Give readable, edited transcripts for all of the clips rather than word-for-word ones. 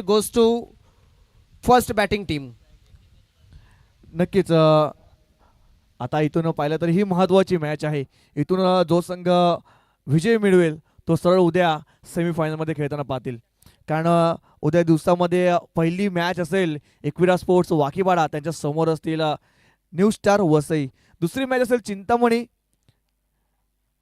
Point goes to first batting team. नक्कीच आता इथून पाहिलं तर ही महत्त्वाची मॅच आहे. इथून जो संघ विजय मिळवेल तो सरळ उद्या सेमीफायनलमध्ये खेळताना पाहतील. कारण उद्या दिवसामध्ये पहिली मॅच असेल एकविरा स्पोर्ट्स वाकीबाडा त्यांच्या समोर असतील न्यू स्टार वसई. दुसरी मॅच असेल चिंतामणी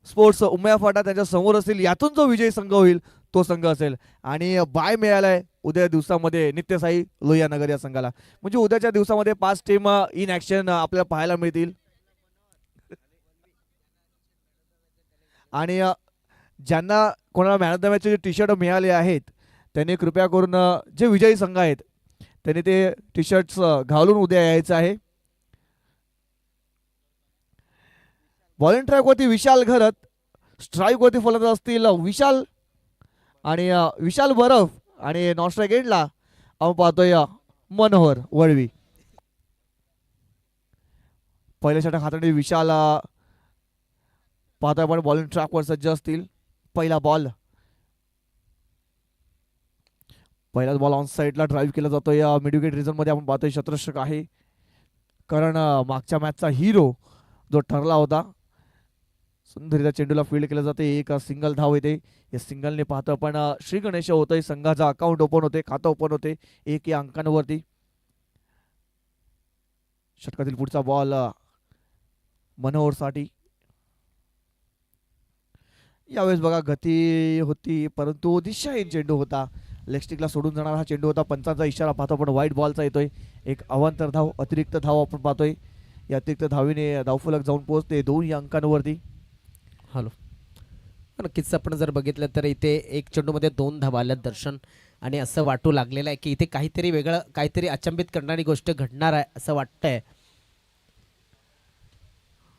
स्पोर्ट्स उमया फाटा त्यांच्या समोर असतील. यातून जो विजयी संघ होईल तो संघ असेल. आणि बाय मिळालाय उद्या दिवसामध्ये नित्यसाई लोहिया नगर या संघाला. म्हणजे उद्याच्या दिवसामध्ये 5 टीम इन ॲक्शन आपल्याला पाहायला मिळतील. आणि ज्यांना कोणाला मॅन ऑफ द मॅचचे जे टी शर्ट मिळाले आहेत त्यांनी कृपया करून जे विजयी संघ आहेत त्यांनी ते टी शर्ट्स घालून उद्या यायचं आहे. बॉलिंग ट्रॅकवरती विशाल घरत, स्ट्राईकवरती फलंदाज असतील विशाल आणि विशाल बरफ आणि नॉन स्ट्राईक एंडला आपण पाहतोय मनोहर वळवी. पहिल्या षटक हाताळणी विशाल पाहतोय आपण बॉलिंग ट्रॅकवर सज्ज असतील. पहिला बॉल पहिलाच बॉल ऑन साईडला ड्राईव्ह केला जातोय. मिड विकेट रिझन मध्ये आपण पाहतोय शतरक्षक आहे. कारण मागच्या मॅचचा हिरो जो ठरला होता सुंदर चेंडूला फील्ड केलं जाते. एक सिंगल धाव येते. या सिंगलने पाहतो आपण श्री गणेश होतोय संघाचा अकाउंट ओपन होते, खातं ओपन होते 1 या अंकांवरती. षटकातील पुढचा बॉल मनोहर साठी. यावेळेस बघा गती होती परंतु दिशाहीन चेंडू होता. लेगस्टिकला सोडून जाणारा हा चेंडू होता. पंचांचा इशारा पाहतो आपण व्हाईट बॉलचा येतोय. एक अवांतर धाव अतिरिक्त धाव आपण पाहतोय. या अतिरिक्त धावीने धावफलक जाऊन पोहोचते 2 या अंकांवरती. हॅलो नक्कीच आपण जर बघितलं तर इथे एक चेंडूमध्ये 2 धावा आल्यात दर्शन. आणि असं वाटू लागलेलं आहे की इथे काहीतरी वेगळं काहीतरी अचंबित करणारी गोष्ट घडणार आहे असं वाटतंय.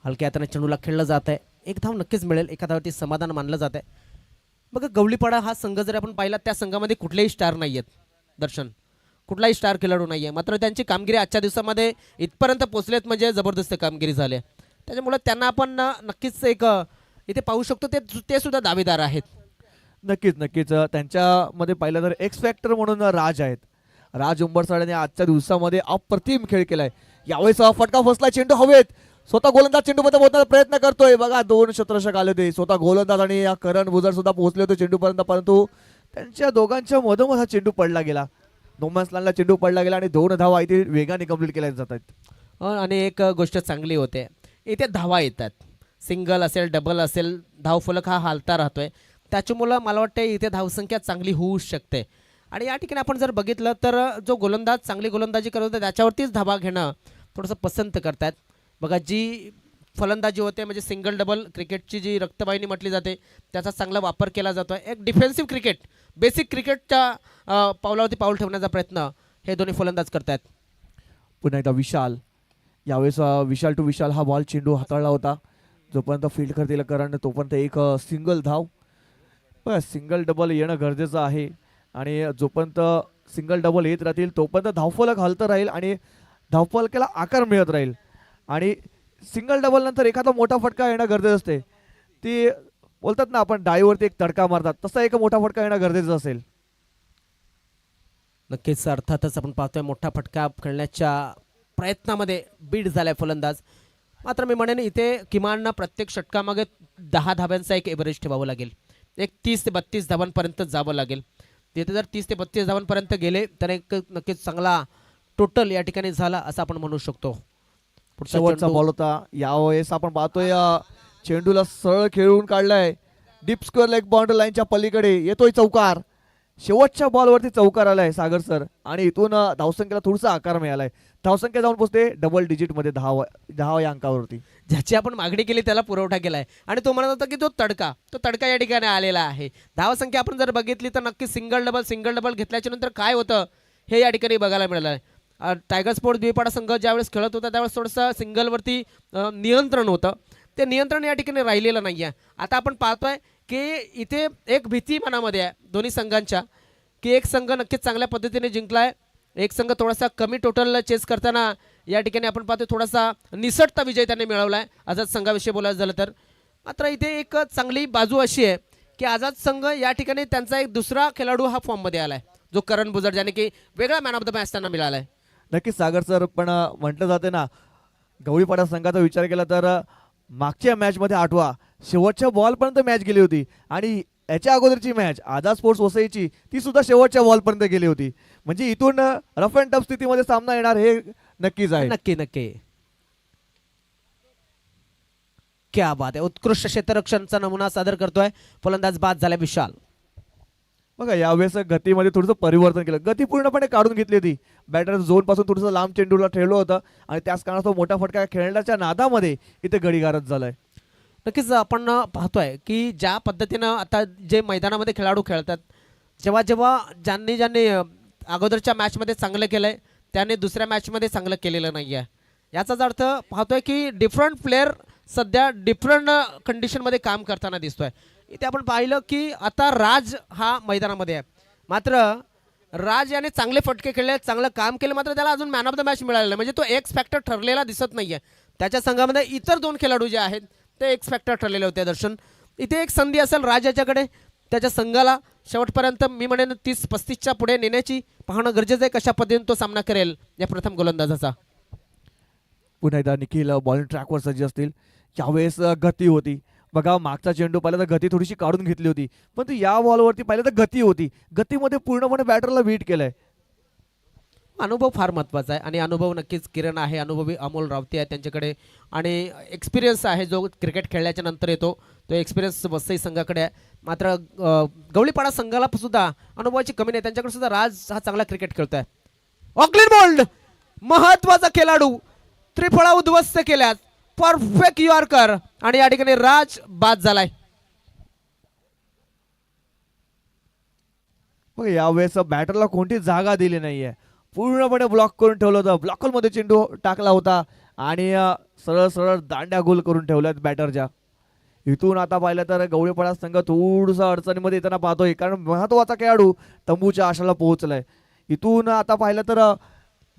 हलक्या हाताने चेंडूला खेळलं जात आहे. एक धाव नक्कीच मिळेल. एका धावावरती समाधान मानलं जात आहे. बघा गवळीपाडा हा संघ जर आपण पाहिला त्या संघामध्ये कुठलेही स्टार नाही आहेत दर्शन, कुठलाही स्टार खेळाडू नाही आहे. मात्र त्यांची कामगिरी आजच्या दिवसामध्ये इथपर्यंत पोचलेत म्हणजे जबरदस्त कामगिरी झाली. त्याच्यामुळे त्यांना आपण नक्कीच एक इथे पाहू शकतो. ते सुद्धा दावेदार आहेत. नक्कीच नक्कीच त्यांच्यामध्ये पाहिलं तर एक्स फॅक्टर म्हणून राज आहेत. राज उंबरसाड्याने आजच्या दिवसामध्ये अप्रतिम खेळ केलाय. यावेळेस फटका फसला चेंडू हवेत. स्वतः गोलंदाज चेंडूमध्ये पोहोचण्याचा प्रयत्न करतोय. बघा 2 शतरक्षक आले होते. स्वतः गोलंदाज आणि करण बुजर सुद्धा पोहोचले होते चेंडूपर्यंत परंतु त्यांच्या दोघांच्या मधोमध हा चेंडू पडला गेला. नोमॅन्स लँडला चेंडू पडला गेला आणि 2 धावा इथे वेगाने कंप्लीट केल्या जात आहेत. आणि एक गोष्ट चांगली होते इथे धावा येतात. सिंगल असेल डबल असेल धावफलक हा हालता राहतोय. त्याच्यामुळं मला वाटतं इथे धावसंख्या चांगली होऊ शकते. आणि या ठिकाणी आपण जर बघितलं तर जो गोलंदाज चांगली गोलंदाजी करत होता त्याच्यावरतीच धावा घेणं थोडंसं पसंत करतात. बघा जी फलंदाजी होते म्हणजे सिंगल डबल क्रिकेटची जी रक्तवाहिनी म्हटली जाते त्याचा चांगला वापर केला जातो. एक डिफेन्सिव्ह क्रिकेट बेसिक क्रिकेटच्या पावलावरती पाऊल ठेवण्याचा प्रयत्न हे दोन्ही फलंदाज करतात. पुन्हा एकदा विशाल. यावेळेस विशाल टू विशाल हा बॉल चेंडू हाताळला होता. जोपर्यंत फील्ड करतील कारण तोपर्यंत एक सिंगल धाव. बस सिंगल डबल येणं गरजेचं आहे. आणि जोपर्यंत सिंगल डबल येत राहतील तोपर्यंत धावफलक हलतं राहील आणि धावफलकाला आकार मिळत राहील. आणि सिंगल डबल नंतर एखादा मोठा फटका येणं गरजेचं असते. ती बोलतात ना आपण डाईवरती एक तडका मारतात तसा एक मोठा फटका येणं गरजेचं असेल. नक्कीच अर्थातच आपण पाहतोय मोठा फटका खेळण्याच्या प्रयत्नामध्ये बीट झालाय फलंदाज. मात्र मी म्हणेन इथे किमान प्रत्येक षटकामागे 10 धाब्यांचा एक एव्हरेज ठेवावं लागेल. एक 30 ते 32 धावांपर्यंत जावं लागेल. तिथे जर 30 ते 32 धावांपर्यंत गेले तर एक नक्कीच चांगला टोटल या ठिकाणी झाला असं आपण म्हणू शकतो. शेवटचा बॉल होता. यावेळेस आपण पाहतोय चेंडूला सरळ खेळून काढलाय. डीप स्क्वेअर लेग बाउंड्री लाईनच्या पलीकडे येतोय चौकार. शेवटच्या बॉलवरती चौकार आलाय सागर सर आणि इथून धावसंख्येला थोडासा आकार मिळालाय. धावसंख्या जाऊन पोहोचते डबल डिजिटमध्ये 10 या अंकावरती. ज्याची आपण मागणी केली त्याला पुरवठा केलाय. आणि तो म्हणत होता की तो तडका या ठिकाणी आलेला आहे. धावसंख्या आपण जर बघितली तर नक्की सिंगल डबल घेतल्याच्या नंतर काय होतं हे या ठिकाणी बघायला मिळालं आहे. टायगर स्पोर्ट्स द्विपाडा संघ ज्यावेळेस खेळत होता त्यावेळेस थोडंसं सिंगलवरती नियंत्रण होतं. ते नियंत्रण या ठिकाणी राहिलेलं नाही आहे. आता आपण पाहतोय की इथे एक भीती मनामध्ये आहे दोन्ही संघांच्या की एक संघ नक्कीच चांगल्या पद्धतीने जिंकला आहे. एक संघ थोडासा कमी टोटल चेस करताना या ठिकाणी आपण पाहतो थोडासा निसटता विजय त्यांनी मिळवला आहे आझाद संघाविषयी बोलायचं झालं तर. मात्र इथे एक चांगली बाजू अशी आहे की आझाद संघ या ठिकाणी त्यांचा एक दुसरा खेळाडू हा फॉर्ममध्ये आला आहे. जो करण बुजड ज्याने की वेगळा मॅन ऑफ द मॅच त्यांना मिळालाय. नक्कीच सागर सर, पण म्हटलं जाते ना, गवळीपाडा संघाचा विचार केला तर मागच्या मॅचमध्ये आठवा शेवटच्या बॉलपर्यंत मॅच गेली होती आणि याच्या अगोदरची मॅच आझाद स्पोर्ट्स वसईची ती सुद्धा शेवटच्या बॉलपर्यंत गेली होती. म्हणजे इथून रफ अँड टफ स्थितीमध्ये सामना येणार हे नक्कीच आहे. नक्की नक्की. क्या बात आहे, उत्कृष्ट क्षेत्ररक्षणचा नमुना सादर करतोय फलंदाज बाद झाला विशाल. बघा यावेळेस गतीमध्ये थोडंसं परिवर्तन केलं, गती पूर्णपणे काढून घेतली होती. बॅटर झोन पासून थोडंसं लांब चेंडूला ठेवलं होतं आणि त्याच कारणास्तव मोठा फटका खेळण्याच्या नादामध्ये इथे गडीगारच झालाय. नक्कीच आपण पाहतोय की ज्या पद्धतीनं आता जे मैदानामध्ये खेळाडू खेळतात, जेव्हा जेव्हा ज्यांनी ज्यांनी अगोदरच्या मॅचमध्ये चांगलं केलंय त्याने दुसऱ्या मॅचमध्ये चांगलं केलेलं नाही आहे. याचाच अर्थ पाहतोय की डिफरंट प्लेअर सध्या डिफरंट कंडिशनमध्ये काम करताना दिसतोय. इथे आपण पाहिलं की आता राज हा मैदानामध्ये आहे, मात्र राज याने चांगले फटके खेळले, चांगलं काम केलं, मात्र त्याला अजून मॅन ऑफ द मॅच मिळालेलं नाही. म्हणजे तो एक्स फॅक्टर ठरलेला दिसत नाही आहे. त्याच्या संघामध्ये इतर दोन खेळाडू जे आहेत ते एक्स फॅक्टर ठरलेले होते. दर्शन, इथे एक संधी असेल राज याच्याकडे त्याच्या संघाला शेवटपर्यंत मी म्हणेन 30-35च्या पुढे नेण्याची, पाहणं गरजेचं आहे कशा पद्धतीने तो सामना करेल या प्रथम गोलंदाजाचा. पुन्हा एकदा निखिल बॉलिंग ट्रॅकवर सज्ज असतील. यावेळेस गती होती. बघा मागचा चेंडू पाहिला तर गती थोडीशी काढून घेतली होती, पण ती या बॉलवरती पाहिलं तर गती होती. गतीमध्ये पूर्णपणे बॅटरला बीट केलंय. अनुभव फार महत्त्वाचा आहे आणि अनुभव नक्कीच किरण आहे, अनुभवी अमोल रावते आहे त्यांच्याकडे आणि एक्सपिरियन्स आहे जो क्रिकेट खेळल्याच्या नंतर येतो, तो एक्सपिरियन्स वसई संघाकडे आहे. मात्र गवळीपाडा संघाला सुद्धा अनुभवाची कमी नाही, त्यांच्याकडे सुद्धा राज हा चांगला क्रिकेट खेळतोय. ऑकलिन बोल्ड महत्त्वाचा खेळाडू, त्रिफळा उद्ध्वस्त केल्यात, परफेक्ट यॉर्कर आणि या ठिकाणी राज बाद झालाय. मग यावेळेस बॅटरला कोणती जागा दिली नाहीये, पूर्णपणे ब्लॉक करून ठेवलं होतं. ब्लॉकमध्ये चेंडू टाकला होता आणि सरळ सरळ दांड्या गोल करून ठेवल्यात बॅटरच्या. इथून आता पाहिलं तर गवळीपाडा संघ थोडंसं अडचणीमध्ये येताना पाहतोय, कारण महत्त्वाचा खेळाडू तंबूच्या आशाला पोहोचलाय. इथून आता पाहिलं तर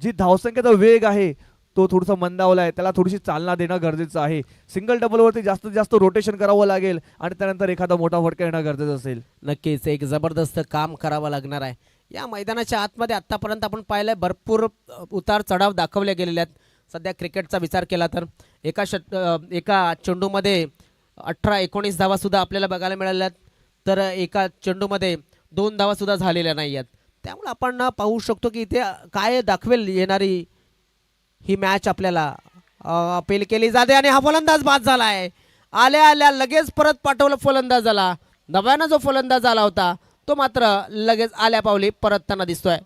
जी धावसंख्येचा वेग आहे तो थोडासा मंदावला आहे, त्याला थोडीशी चालना देणं गरजेचं आहे. सिंगल डबलवरती जास्तीत जास्त रोटेशन करावं लागेल आणि त्यानंतर एखादा मोठा फटका येणं गरजेचं असेल. नक्कीच एक जबरदस्त काम करावं लागणार आहे. या मैदानाच्या आतमध्ये आत्तापर्यंत आपण पाहिलंय भरपूर उतार चढाव दाखवले गेलेले आहेत. सध्या क्रिकेटचा विचार केला तर एका चेंडूमध्ये 18-19 धावासुद्धा आपल्याला बघायला मिळाल्या आहेत, तर एका चेंडूमध्ये 2 धावासुद्धा झालेल्या नाही आहेत. त्यामुळे आपण पाहू शकतो की इथे काय दाखवेल येणारी ही मॅच. आपल्याला अपील केली जाते आणि हा फलंदाज बाद झाला आहे. आल्या आल्या लगेच परत पाठवलं फलंदाजाला. नव्यानं जो फलंदाज आला होता तो मात्र लगेच आल्या पावली परतताना दिसतोय.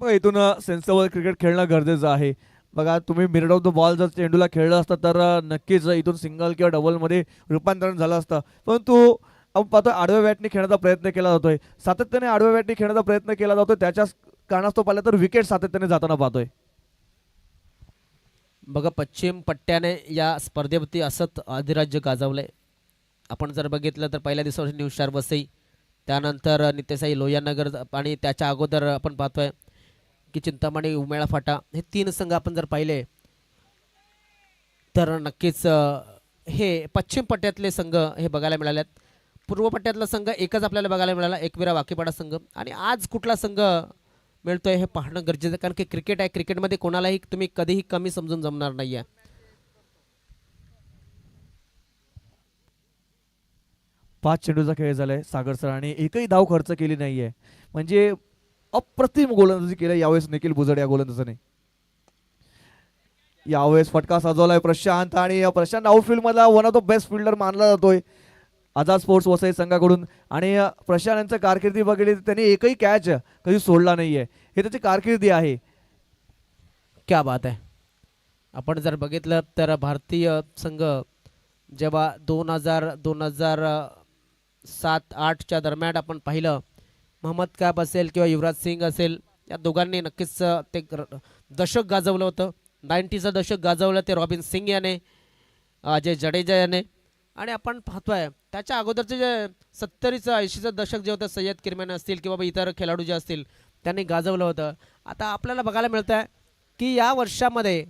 मग इथून सेन्सवर क्रिकेट खेळणं गरजेचं आहे. बघा तुम्ही मिड ऑफ द बॉल जर चेंडूला खेळलं असतं तर नक्कीच इथून सिंगल किंवा डबलमध्ये रूपांतरण झालं असतं, परंतु आपण पाहतोय आडव्या बॅटने खेळण्याचा प्रयत्न केला जातोय, सातत्याने आडव्या बॅटने खेळण्याचा प्रयत्न केला जातोय. त्याच्या कारणास्तव पाहिलं तर विकेट सातत्याने जाताना पाहतोय. बघा पश्चिम पट्ट्याने या स्पर्धेवरती असत अधिराज्य गाजवलंय. आपण जर बघितलं तर पहिल्या दिवसावर न्यू स्टार वसई, त्यानंतर नित्यसाई लोहियानगर आणि त्याच्या अगोदर आपण पाहतोय की चिंतामणी उमेळा फाटा, हे 3 संघ आपण जर पाहिले तर नक्कीच हे पश्चिम पट्ट्यातले संघ हे बघायला मिळालेत. पूर्व पट्ट्यातला संघ एकच आपल्याला बघायला मिळाला, एकविरा वाकीपाडा संघ. आणि आज कुठला संघ मिळतोय हे पाहणं गरजेचं आहे, कारण की क्रिकेट आहे, क्रिकेटमध्ये कोणालाही तुम्ही कधीही कमी समजून जमणार नाही आहे. पाच चेंडूचा खेळ झालाय सागर सर आणि एकही धाव खर्च केली नाहीये. म्हणजे अप्रतिम गोलंदाजी केलं यावेळेस निखिल बुजड या गोलंदाजाने. यावेळेस फटका सजवलाय प्रशांत आणि प्रशांत आउटफील्ड मधला one of the best fielder मानला जातोय आझाद स्पोर्ट्स वसई संघाकडून. आणि प्रशांत यांचं कारकिर्दी बघितली तर त्यांनी एकही कॅच कधी सोडला नाहीये, हे त्याची कारकिर्दी आहे. क्या बात आहे. आपण जर बघितलं तर भारतीय संघ जेव्हा 2007-8च्या दरम्यान आपण पाहिलं, मोहम्मद कैफ असेल किंवा युवराज सिंग असेल, या दोघांनी नक्कीच ते दशक गाजवलं होतं. 90चं दशक गाजवलं ते रॉबिन सिंग याने, अजय जडेजा याने. आणि आपण पाहतोय त्याच्या अगोदरचे जे 70चं 80चं दशक जे होतं सय्यद किरमॅन असतील किंवा इतर खेळाडू जे असतील त्यांनी गाजवलं होतं. आता आपल्याला बघायला मिळतं आहे की या वर्षामध्ये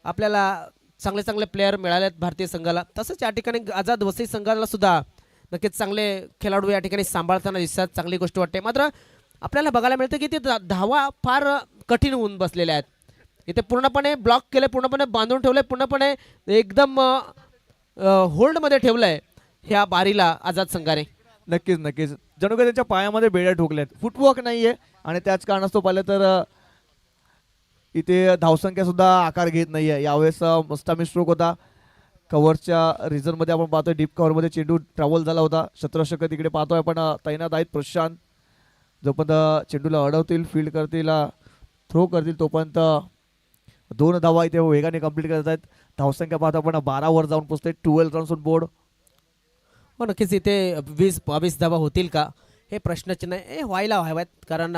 आपल्याला चांगले चांगले प्लेयर मिळालेत भारतीय संघाला. तसंच या ठिकाणी आझाद वसई संघाला सुद्धा नक्कीच चांगले खेळाडू या ठिकाणी सांभाळताना दिसतात, चांगली गोष्ट वाटते. मात्र आपल्याला बघायला मिळतं की ते धावा फार कठीण होऊन बसलेल्या आहेत. इथे पूर्णपणे ब्लॉक केले, पूर्णपणे बांधून ठेवले, पूर्णपणे एकदम होल्डमध्ये ठेवलंय ह्या बारीला आझाद संघाने. नक्कीच नक्कीच जणू काही त्यांच्या पायामध्ये बेड्या ठोकल्यात. फुटवर्क नाहीये आणि त्याच कारणास्तव पाहिलं तर इथे धावसंख्या सुद्धा आकार घेत नाहीये. यावेळेस मुस्तामी स्ट्रोक होता. कव्हरच्या रिझनमध्ये आपण पाहतोय डीप कव्हरमध्ये चेंडू ट्रॅव्हल झाला होता. क्षेत्ररक्षक तिकडे पाहतोय आपण तैनात आहेत प्रशांत. जोपर्यंत चेंडूला अडवतील, फील्ड करतील, थ्रो करतील, तोपर्यंत 2 धावा इथे वेगाने कंप्लीट करत आहेत. धावसंख्या पाहतो आपण 12 वर जाऊन पोहोचते. 12 रन्स ऑन बोर्ड. हो नक्कीच इथे 20-22 धावा होतील का हे प्रश्नचिन्ह हे व्हायला हव्यात. कारण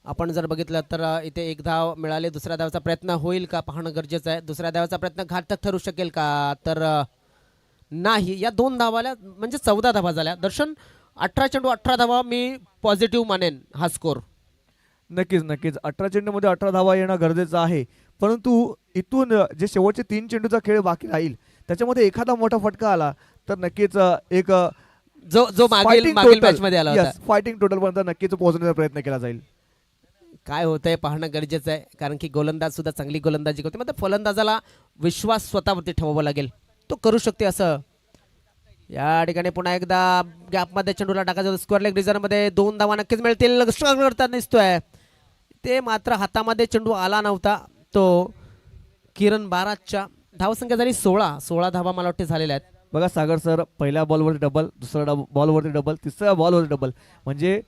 आपण जर बघितलं तर इथे एक धाव मिळाली, दुसऱ्या धावाचा प्रयत्न होईल का पाहणं गरजेचं आहे. दुसऱ्या धावाचा प्रयत्न घातक ठरू शकेल का तर नाही. या 2 धावाला म्हणजे 14 धावा झाल्या. दर्शन 18 चेंडू 18 धावा मी पॉझिटिव्ह मानेन हा स्कोर. नक्कीच नक्कीच 18 चेंडूमध्ये 18 धावा येणं गरजेचं आहे. परंतु इथून जे शेवटचे 3 चेंडूचा खेळ बाकी राहील त्याच्यामध्ये एखादा मोठा फटका आला तर नक्कीच एक जो मागील मॅच मध्ये आला होता. फायटिंग टोटल पर्यंत नक्कीच पोहोचण्याचा प्रयत्न केला जाईल. काय होतंय पाहणं गरजेचं आहे. कारण की गोलंदाज सुद्धा चांगली गोलंदाजी करते. मात्र फलंदाजाला विश्वास स्वतःवरती ठेवावा लागेल, तो करू शकते असं. या ठिकाणी पुन्हा एकदा गॅपमध्ये चेंडूला टाकायचं. स्क्वेअर लेग रिझनमध्ये 2 धावा नक्कीच मिळतील. स्ट्रगल करताना दिसतोय ते, मात्र हातामध्ये चेंडू आला नव्हता तो. किरण बाराच्या धावसंख्या झाली 16 धावा मला वाटते झालेल्या आहेत. बघा सागर सर, पहिल्या बॉलवरती डबल, दुसऱ्या बॉलवरती डबल, तिसऱ्या बॉलवरती डबल, म्हणजे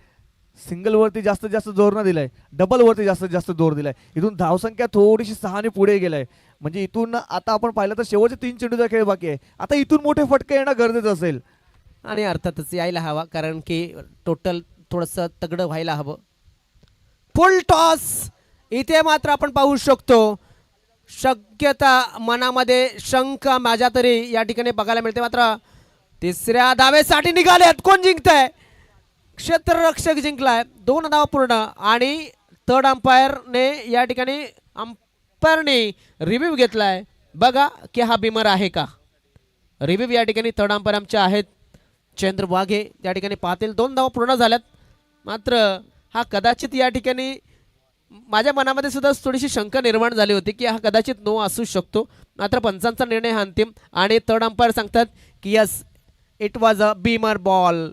सिंगलवरती जास्तीत जास्त जोर न दिलाय, डबलवरती जास्तीत जास्त जोर दिलाय. इथून धावसंख्या थोडीशी 6 पुढे गेलाय. म्हणजे इथून आता आपण पाहिलं तर शेवटचे 3 चेंडूचा खेळ बाकी आहे. आता इथून मोठे फटके येणं गरजेचं असेल आणि अर्थातच यायला हवा. कारण की टोटल थोडंसं तगडं व्हायला हवं. फुल टॉस इथे मात्र आपण पाहू शकतो. शक्यता मनामध्ये शंख माझ्या तरी या ठिकाणी बघायला मिळते. मात्र तिसऱ्या धावेसाठी निघालेत. कोण जिंकतंय? क्षेत्ररक्षक जिंकलाय. 2 धावा पूर्ण आणि थर्ड अंपायरने या ठिकाणी अंपायरने रिव्ह्यू घेतलाय. बघा की हा बिमर आहे का. रिव्ह्यू या ठिकाणी थर्ड अंपायर आमचे आहेत चंद्र वाघे, या ठिकाणी पाहतील. 2 धावा पूर्ण झाल्यात. मात्र हा कदाचित या ठिकाणी माझ्या मनामध्ये सुद्धा थोडीशी शंका निर्माण झाली होती की हा कदाचित नो असू शकतो. मात्र पंचांचा निर्णय हा अंतिम आणि थर्ड अंपायर सांगतात की yes it was a Beamer ball.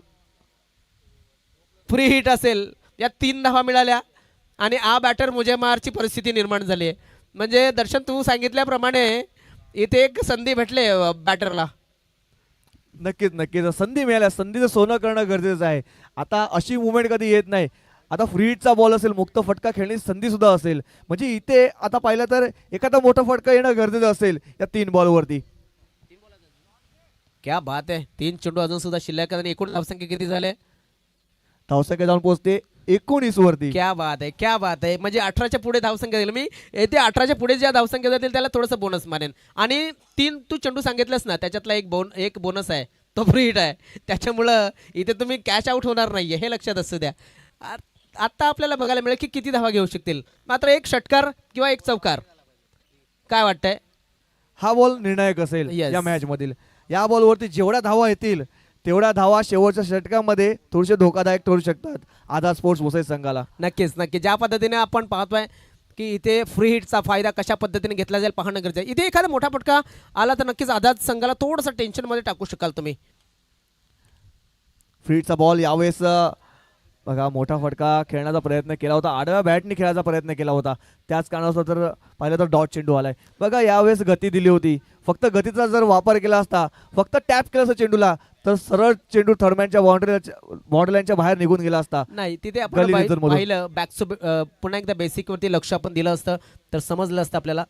Free hit असेल. या 3 धावा मिळाल्या आणि आ बॅटर मुझे मारची परिस्थिती निर्माण झाली आहे. म्हणजे दर्शन तू सांगितल्याप्रमाणे इथे एक संधी भेटले बॅटरला. नक्कीच नक्कीच संधी मिळाल्या. संधीचं सोनं करणं गरजेचं आहे. आता अशी मुवमेंट कधी येत नाही. आता फ्री हिटचा बॉल असेल, मुक्त फटका खेळण्याची संधी सुद्धा असेल. म्हणजे इथे आता पाहिलं तर एखादा मोठा फटका येणं गरजेचं असेल या 3 बॉलवरती. क्या बात आहे. 3 चेंडू अजून सुद्धा शिल्लक आणि एकूण धावसंख्या किती झाले? धावसंख्या जाऊन पोहोचते 19 वरती. क्या बात आहे, क्या बात आहे. म्हणजे 18च्या पुढे धावसंख्या दिली मी. येथे 18च्या पुढे ज्या धावसंख्या जातील त्याला थोडंसं बोनस मानेन. आणि 3 तू चेंडू सांगितलंस ना, त्याच्यातला एक बोनस आहे, तो फ्री हिट आहे. त्याच्यामुळं इथे तुम्ही कॅश आउट होणार नाहीये, हे लक्षात असू द्या. आता आपल्याला बघायला मिळेल की किती धावा घेऊ शकतील. मात्र एक षटकार किंवा एक चौकार, काय वाटतंय? हा बॉल निर्णायक असेल Yes. या मॅच मधील. या बॉलवरती जेवढ्या धावा येतील तेवढ्या धावा शेवटच्या षटकामध्ये थोडेसे धोकादायक ठरू शकतात आझाद स्पोर्ट्स वसई संघाला. नक्कीच नक्की. ज्या पद्धतीने आपण पाहतोय की इथे फ्री हिटचा फायदा कशा पद्धतीने घेतला जाईल पाहणं गरजेचं आहे. इथे एखादा मोठा फटका आला तर नक्कीच आझाद संघाला थोडंसं टेन्शनमध्ये टाकू शकाल तुम्ही. फ्री हिटचा बॉल यावेळेस बघा मोठा फटका खेळण्याचा प्रयत्न केला होता. आडव्या बॅटने खेळायचा प्रयत्न केला होता. त्याच कारणास्तव तर पाहिलं तर डॉट चेंडू आलाय. बघा यावेळेस गती दिली होती. फक्त गतीचा जर वापर केला असता, फक्त टॅप केलं असतं चेंडूला, तर सरळ चेंडू थर्डमॅनच्या बाउंड्रीच्या बाहेर निघून गेला असता. नाही तिथे आपण पाहिलं बॅक पुन्हा एकदा बेसिक वरती लक्ष आपण दिलं असतं तर समजलं असतं आपल्याला.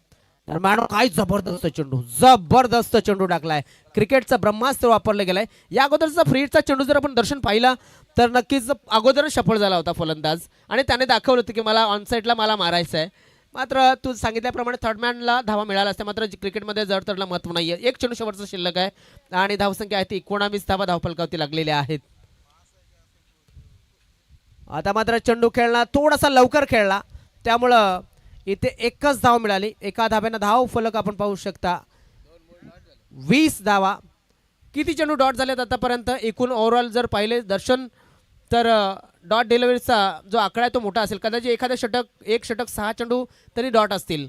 तर मॅडम काय जबरदस्त चेंडू टाकलाय. क्रिकेटचा ब्रह्मास्त्र वापरलं गेलाय. या अगोदरचा फ्री हिटचा चेंडू जर आपण दर्शन पाहिला तर नक्कीच अगोदरच सफळ झाला होता फलंदाज आणि त्याने दाखवलं होतं की मला ऑनसाईडला मला मारायचं आहे. मात्र तू सांगितल्याप्रमाणे थर्डमॅनला धावा मिळाला असत्या. मात्र क्रिकेटमध्ये जर तरला महत्व नाहीये. 1 चेंडू शेवटचा शिल्लक आहे आणि धावसंख्या आहे ती 19 धावा धावफलकावरती लागलेल्या आहेत. आता मात्र चेंडू खेळला थोडासा लवकर खेळला, त्यामुळं इथे एकच धाव मिळाली. एका धाव्यानं धाव फलक आपण पाहू शकता 20 धावा. किती चेंडू डॉट झालेत आतापर्यंत एकूण ओव्हरऑल जर पाहिले दर्शन तर डॉट डिलिव्हरीचा जो आकडा आहे तो मोठा असेल. कदाचित एखादं षटक एक षटक 6 चेंडू तरी डॉट असतील.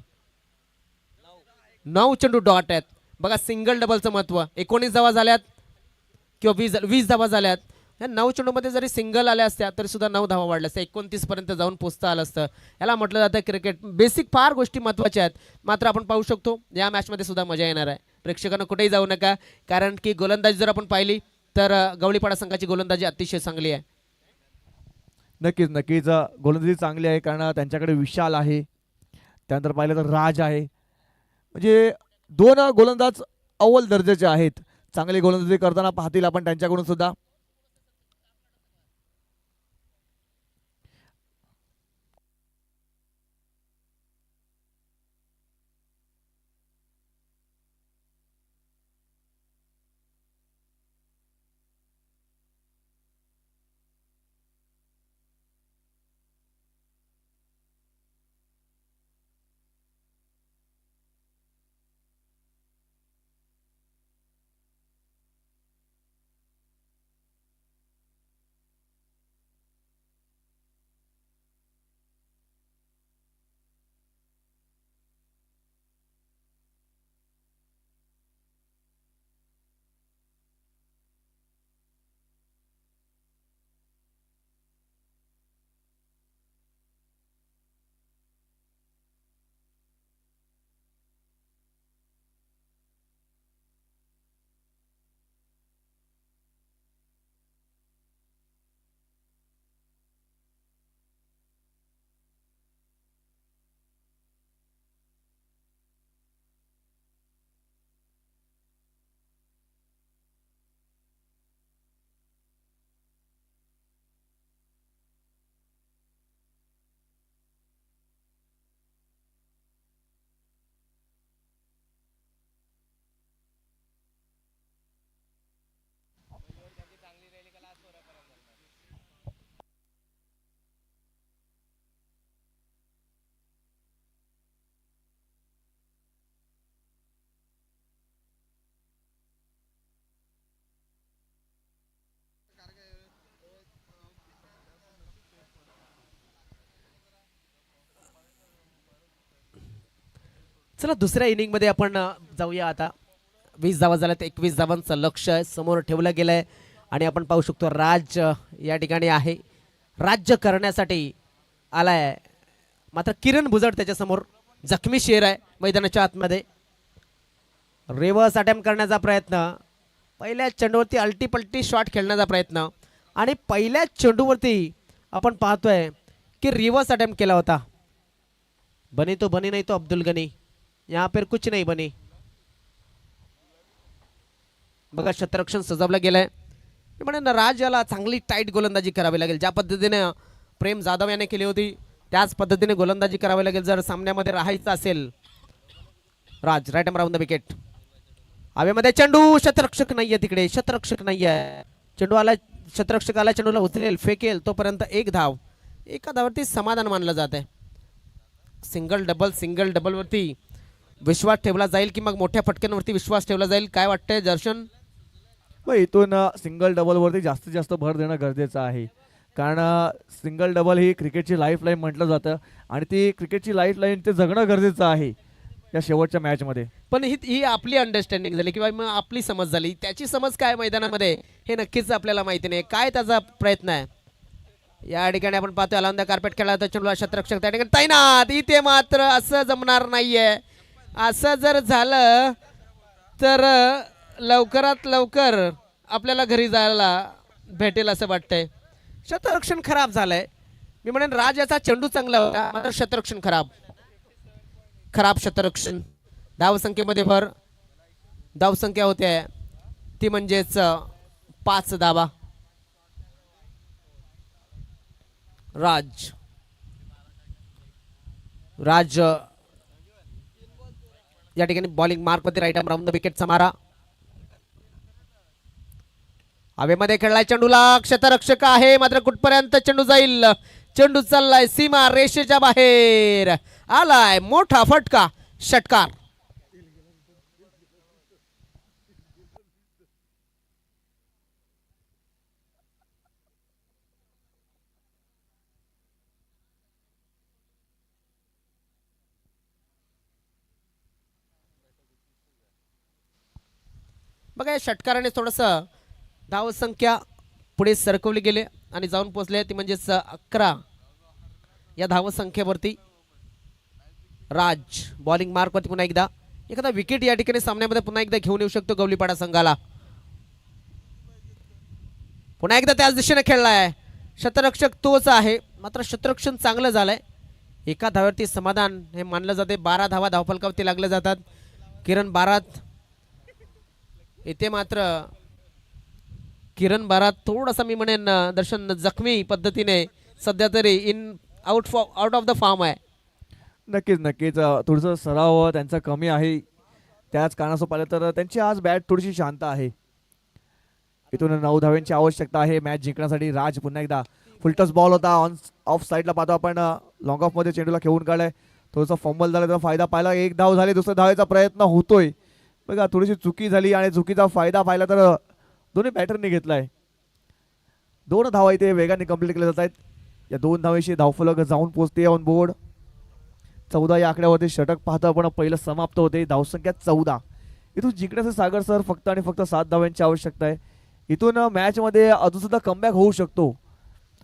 9 चेंडू डॉट आहेत. बघा सिंगल डबलचं महत्व. 19 धावा झाल्यात किंवा 20 धावा झाल्यात. या 9 चेंडूमध्ये जरी सिंगल आल्या असत्या तरी सुद्धा 9 धावा वाढल्या असत्या. 29 पर्यंत जाऊन पोहोचता आलं असतं. याला म्हटलं जातं क्रिकेट बेसिक फार गोष्टी महत्त्वाच्या आहेत. मात्र आपण पाहू शकतो या मॅचमध्ये सुद्धा मजा येणार आहे. प्रेक्षकांना कुठेही जाऊ नका, कारण की गोलंदाजी जर आपण पाहिली तर गवळीपाडा संघाची गोलंदाजी अतिशय चांगली आहे. नक्कीच नक्कीच गोलंदाजी चांगली आहे, कारण त्यांच्याकडे विशाल आहे, त्यानंतर पाहिलं तर राज आहे. म्हणजे दोन गोलंदाज अव्वल दर्जाचे आहेत. चांगली गोलंदाजी करताना पाहतील आपण त्यांच्याकडून सुद्धा. चला दुसऱ्या इनिंगमध्ये आपण जाऊया आता. 20 धावा झाल्यात. 21 धावांचं लक्ष समोर ठेवलं गेलंय आणि आपण पाहू शकतो राज या ठिकाणी आहे, राज्य करण्यासाठी आलाय. मात्र किरण भुजड त्याच्यासमोर जखमी शेर आहे मैदानाच्या आतमध्ये. रिव्हर्स अटेम्प्ट करण्याचा प्रयत्न, पहिल्या चेंडूवरती अल्टीपल्टी शॉट खेळण्याचा प्रयत्न आणि पहिल्या चेंडूवरती आपण पाहतोय की रिव्हर्स अटेम्प्ट केला होता. बनी तो बनी नाही तो अब्दुल गनी, यहाँ पर कुछ नहीं बनी. बघा क्षेत्ररक्षण सजवलं गेलंय. म्हणून राज याला चांगली टाईट गोलंदाजी करावी लागेल. ज्या पद्धतीने प्रेम जाधव याने केली होती त्याच पद्धतीने गोलंदाजी करावी लागेल जर सामन्यामध्ये राहायचं असेल. Raj right arm round the wicket. हवेमध्ये चेंडू, क्षेत्ररक्षक नाहीये तिकडे, क्षेत्ररक्षक नाहीये. चेंडू आला, क्षेत्ररक्षक आला, चेंडूला उचलेल, फेकेल, तोपर्यंत एक धाव. एका धावावरती समाधान मानलं जात आहे. सिंगल डबल वरती विश्वास ठेवला जाईल की मग मोठ्या फटक्यांवरती विश्वास ठेवला जाईल, काय वाटतंय दर्शन? इथून सिंगल डबलवरती जास्तीत जास्त भर देणं गरजेचं आहे, कारण सिंगल डबल ही क्रिकेटची लाईफ लाईन म्हटलं जातं आणि ती क्रिकेटची लाईफ लाईन ते जगणं गरजेचं आहे या शेवटच्या मॅचमध्ये. पण ही आपली अंडरस्टँडिंग झाली किंवा मग आपली समज झाली. त्याची समज काय मैदानामध्ये हे नक्कीच आपल्याला माहिती नाही. काय त्याचा प्रयत्न आहे या ठिकाणी आपण पाहतोय. अलाउंदा कार्पेट खेळला तर चेंडूला क्षेत्ररक्षक त्या ठिकाणी तैनात. इथे मात्र असं जमणार नाहीये. असं जर झालं तर लवकरात लवकर आपल्याला घरी जायला भेटेल असं वाटतंय. क्षेत्ररक्षण खराब झालंय. मी म्हणेन राज याचा चेंडू चांगला होता, मात्र क्षेत्ररक्षण खराब क्षेत्ररक्षण. धावसंख्येमध्ये भर. धावसंख्या होते ती म्हणजेच 5 धावा. राज या ठिकाणी बॉलिंग मार्क मध्ये राईट आर्म राऊंड द विकेटचा मारा. हवेमध्ये खेळलाय चेंडूला, क्षेत्ररक्षक आहे मात्र कुठपर्यंत चेंडू जाईल. चेंडू चाललाय सीमा रेषेच्या बाहेर. आलाय मोठा फटका, षटकार. बघा या षटकाराने थोडंसं धावसंख्या पुढे सरकवली गेले आणि जाऊन पोहोचले ती म्हणजेच 11 या धावसंख्येवरती. राज बॉलिंग मार्कवरती पुन्हा एकदा एखादा विकेट या ठिकाणी सामन्यामध्ये पुन्हा एकदा घेऊन येऊ शकतो गवलीपाडा संघाला. पुन्हा एकदा त्याच दिशेने खेळलाय, शतरक्षक तोच आहे, मात्र शतरक्षण चांगलं झालंय. एका धाव्यावरती समाधान हे मानलं जाते. 12 धावा धावफलकावरती लागल्या जातात. किरण बारात इथे मात्र किरण बारात थोडासा मी म्हणेन दर्शन जखमी पद्धतीने सध्या तरी आउट ऑफ द फॉर्म आहे. नक्कीच नक्कीच थोडंसं सराव त्यांचा कमी आहे. त्याच कारणासो पाहिलं तर त्यांची आज बॅट थोडीशी शांत आहे. इथून 9 धाव्यांची आवश्यकता आहे मॅच जिंकण्यासाठी. राज पुन्हा एकदा फुलटस बॉल होता, ऑन ऑफ साईडला पाहतो आपण. लॉंग ऑफमध्ये चेंडूला खेळून काढलाय, थोडंसं फंबल झालं, त्याचा फायदा पाहिला. 1 धाव झाली, दुसऱ्या धावेचा प्रयत्न होतोय. बघा थोडीशी चुकी झाली आणि चुकीचा फायदा पाहिला तर दोन्ही बॅटरनी घेतलाय. 2 धावा इथे वेगाने कंप्लीट केल्या जात आहेत. या 2 धावेशी धावफलक जाऊन पोहोचते ऑन बोर्ड. 14 या आकड्यावरती षटक पाहतं आपण पहिलं समाप्त होते. धावसंख्या 14. इथून जिंकण्याचे सागर सर फक्त आणि फक्त 7 धाव्यांची आवश्यकता आहे. इथून मॅच मध्ये अजून सुद्धा कमबॅक होऊ शकतो,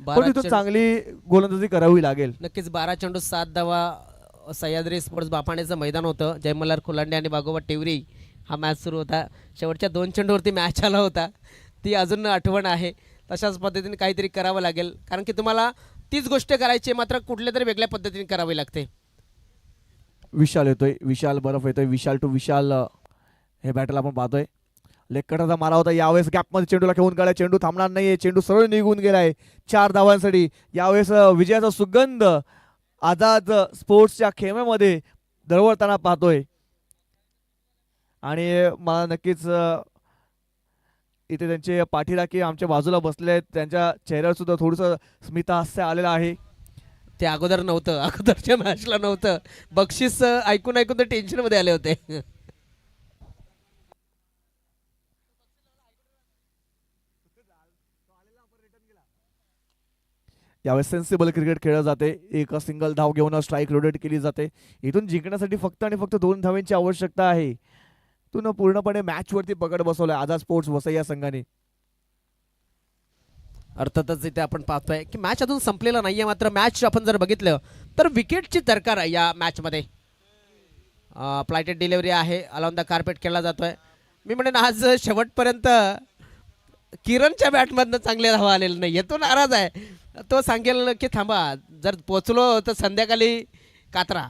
पण इथून चांगली गोलंदाजी करावी लागेल. नक्कीच 12 चेंडू 7 धावा. सह्याद्री स्पोर्ट्स बापाण्याचं मैदान होतं. जयमल्हार खुलांडे आणि बागोबा टेवरी हा मॅच सुरू होता. शेवटच्या 2 चेंडूवरती मॅच आला होता, ती अजून आठवण आहे. तशाच पद्धतीने काहीतरी करावं लागेल, कारण की तुम्हाला तीच गोष्ट करायची मात्र कुठल्या तरी वेगळ्या पद्धतीने करावी लागते. विशाल येतोय, विशाल बर्फ येतोय, विशाल टू विशाल हे बॅटल आपण पाहतोय. लेग मारा होता, यावेळेस गॅपमध्ये चेंडूला घेऊन गेलाय. चेंडू थांबणार नाहीये, चेंडू सरळ निघून गेलाय 4 धावांसाठी. यावेळेस विजयाचा सुगंध आझाद स्पोर्ट्सच्या खेम्यामध्ये दरवळताना पाहतोय. आणि मला नक्कीच इथे त्यांचे पाठीराखी आमच्या बाजूला बसले आहेत, त्यांच्या चेहऱ्यावर सुद्धा थोडंसं स्मितहास्य आलेलं आहे. ते अगोदर नव्हतं, अगोदरच्या मॅचला नव्हतं. बक्षीस ऐकून ऐकून तर टेन्शनमध्ये आले होते. यावेळेस सेन्सिबल क्रिकेट खेळलं जाते. एक सिंगल धाव घेऊन स्ट्राईक रोटेट केली जाते. इथून जिंकण्यासाठी फक्त आणि फक्त 2 धावांची आवश्यकता आहे. इथून पूर्णपणे मॅच वरती पकड बसवलाय आझाद स्पोर्ट्स वसई या संघाने. अर्थातच इथे आपण पाहतोय की मॅच अजून संपलेला नाहीये, मात्र मॅच आपण जर बघितलं तर विकेटची दरकार आहे या मॅचमध्ये. फ्लायटेड डिलिव्हरी आहे, अलॉन द कार्पेट खेळला जातोय. मी म्हणेन आज शेवटपर्यंत किरणच्या बॅटमधनं चांगले धावा आलेले नाही. तो नाराज आहे, तो सांगेल की थांबा, जर पोचलो तर संध्याकाळी कात्रा,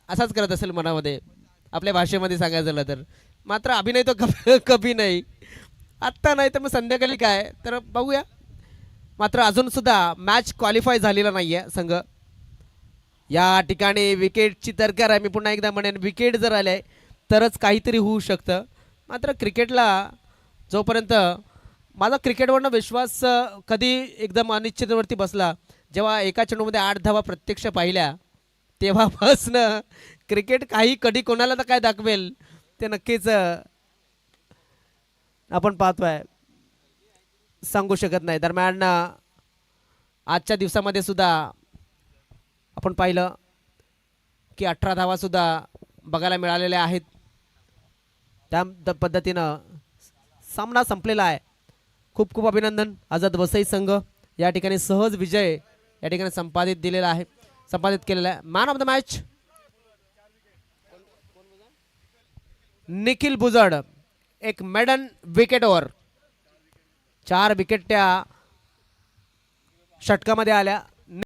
असाच करत असेल मनामध्ये, आपल्या भाषेमध्ये सांगायचं झालं तर. मात्र अभिनय तो कभी नाही, आत्ता नाही तर मग संध्याकाळी काय तर बघूया. मात्र अजून सुद्धा मॅच क्वालिफाय झालेला नाही आहे संघ. या ठिकाणी विकेटची दरकार आहे. मी पुन्हा एकदा म्हणेन विकेट जर आले तरच काहीतरी होऊ शकतं. मात्र क्रिकेटला जोपर्यंत माझा क्रिकेटवरनं विश्वास कधी एकदम अनिश्चितवरती बसला, जेव्हा एका चेंडूमध्ये 8 धावा प्रत्यक्ष पाहिल्या, तेव्हापासनं क्रिकेट काही कधी कोणाला तर काय दाखवेल ते नक्कीच आपण पाहतोय, सांगू शकत नाही. दरम्यान आजच्या दिवसामध्ये सुद्धा आपण पाहिलं की 18 धावा सुद्धा बघायला मिळालेल्या आहेत. त्या पद्धतीनं सामना संपलेला आहे. खूप खूप अभिनंदन. आझाद वसई संघ या ठिकाणी सहज विजय या ठिकाणी संपादित केलेला आहे. Man of the match Nikhil Bujad, एक मेडन विकेटवर 4 विकेट त्या षटकामध्ये आल्या.